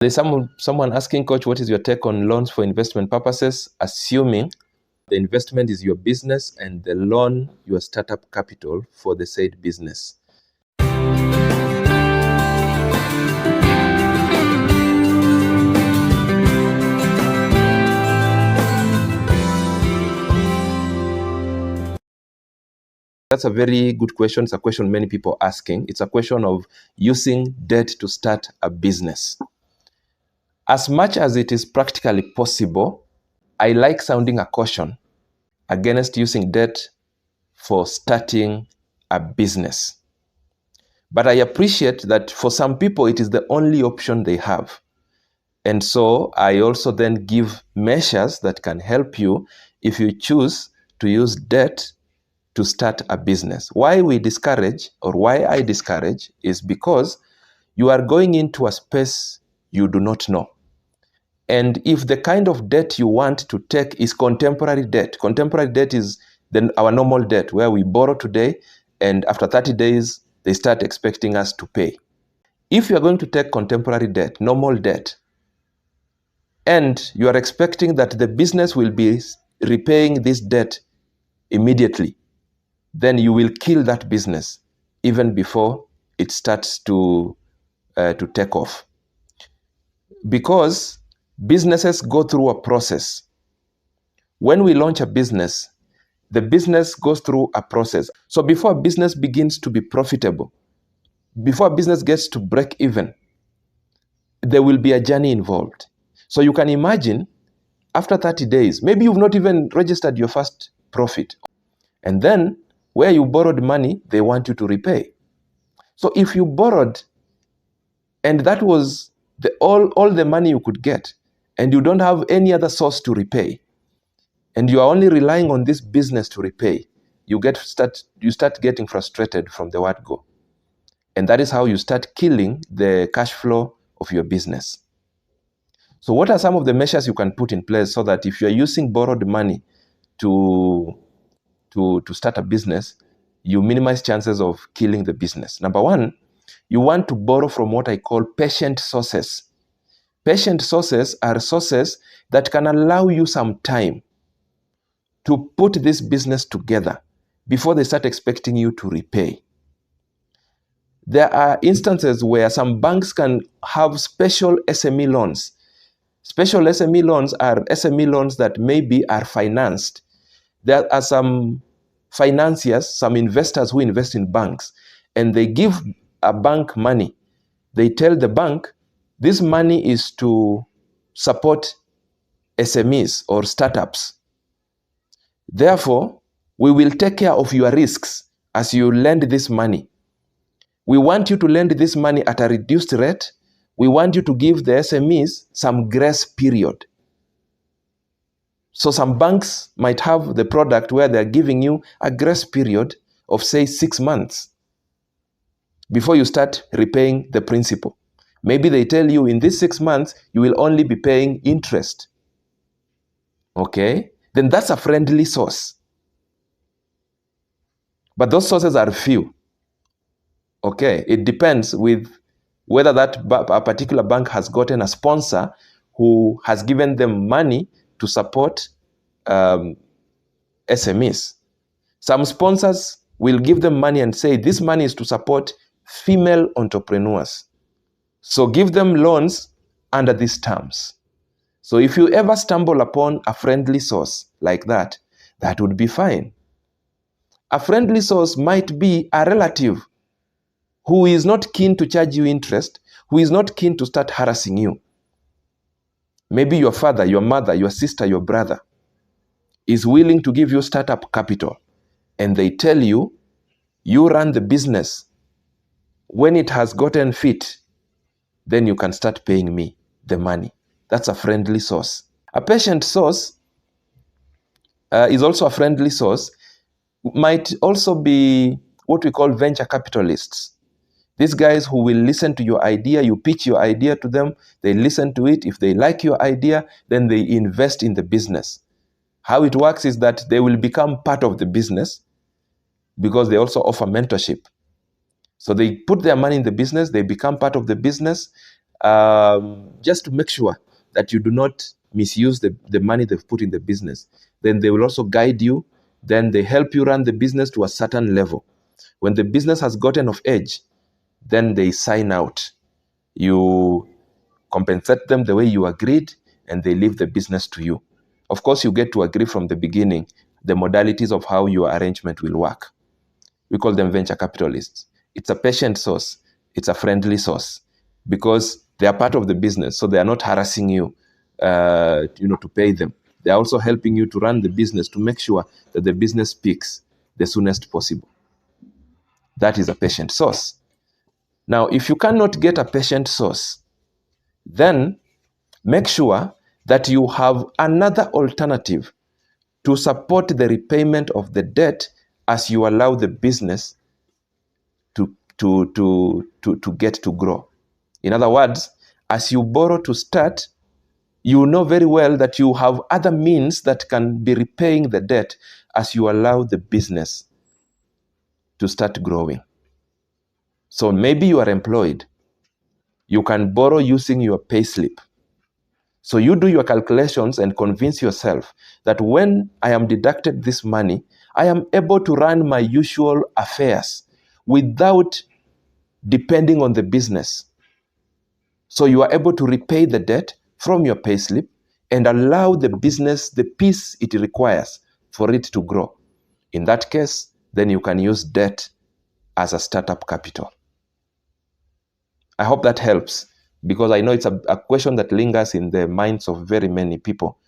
There's someone asking, Coach, what is your take on loans for investment purposes, assuming the investment is your business and the loan your startup capital for the said business? That's a very good question. It's a question many people are asking. It's a question of using debt to start a business. As much as it is practically possible, I like sounding a caution against using debt for starting a business. But I appreciate that for some people, it is the only option they have. And so I also then give measures that can help you if you choose to use debt to start a business. Why we discourage, or why I discourage, is because you are going into a space you do not know. And if the kind of debt you want to take is contemporary debt is our normal debt where we borrow today and after 30 days, they start expecting us to pay. If you are going to take contemporary debt, normal debt, and you are expecting that the business will be repaying this debt immediately, then you will kill that business even before it starts to take off. Because businesses go through a process. When we launch a business, the business goes through a process. So before a business begins to be profitable, before a business gets to break even, there will be a journey involved. So you can imagine after 30 days, maybe you've not even registered your first profit. And then where you borrowed money, they want you to repay. So if you borrowed and that was all the money you could get, and you don't have any other source to repay, and you are only relying on this business to repay, you start getting frustrated from the word go. And that is how you start killing the cash flow of your business. So what are some of the measures you can put in place so that if you're using borrowed money to start a business, you minimize chances of killing the business? Number one, you want to borrow from what I call patient sources. Patient sources are sources that can allow you some time to put this business together before they start expecting you to repay. There are instances where some banks can have special SME loans. Special SME loans are SME loans that maybe are financed. There are some financiers, some investors who invest in banks, and they give a bank money. They tell the bank, this money is to support SMEs or startups. Therefore, we will take care of your risks as you lend this money. We want you to lend this money at a reduced rate. We want you to give the SMEs some grace period. So some banks might have the product where they're giving you a grace period of, say, 6 months before you start repaying the principal. Maybe they tell you in these 6 months, you will only be paying interest. Okay? Then that's a friendly source. But those sources are few. Okay? It depends with whether a particular bank has gotten a sponsor who has given them money to support SMEs. Some sponsors will give them money and say, this money is to support female entrepreneurs. So give them loans under these terms. So if you ever stumble upon a friendly source like that, that would be fine. A friendly source might be a relative who is not keen to charge you interest, who is not keen to start harassing you. Maybe your father, your mother, your sister, your brother is willing to give you startup capital, and they tell you, you run the business. When it has gotten fit, then you can start paying me the money. That's a friendly source. A patient source is also a friendly source. Might also be what we call venture capitalists. These guys who will listen to your idea, you pitch your idea to them, they listen to it. If they like your idea, then they invest in the business. How it works is that they will become part of the business because they also offer mentorship. So they put their money in the business, they become part of the business. just to make sure that you do not misuse the money they've put in the business. Then they will also guide you. Then they help you run the business to a certain level. When the business has gotten of age, then they sign out. You compensate them the way you agreed, and they leave the business to you. Of course, you get to agree from the beginning the modalities of how your arrangement will work. We call them venture capitalists. It's a patient source. It's a friendly source because they are part of the business. So they are not harassing you, to pay them. They are also helping you to run the business to make sure that the business peaks the soonest possible. That is a patient source. Now, if you cannot get a patient source, then make sure that you have another alternative to support the repayment of the debt as you allow the business to get to grow. In other words, as you borrow to start, you know very well that you have other means that can be repaying the debt as you allow the business to start growing. So maybe you are employed. You can borrow using your payslip. So you do your calculations and convince yourself that when I am deducted this money, I am able to run my usual affairs without depending on the business. So you are able to repay the debt from your payslip and allow the business the peace it requires for it to grow. In that case, then you can use debt as a startup capital. I hope that helps, because I know it's a question that lingers in the minds of very many people.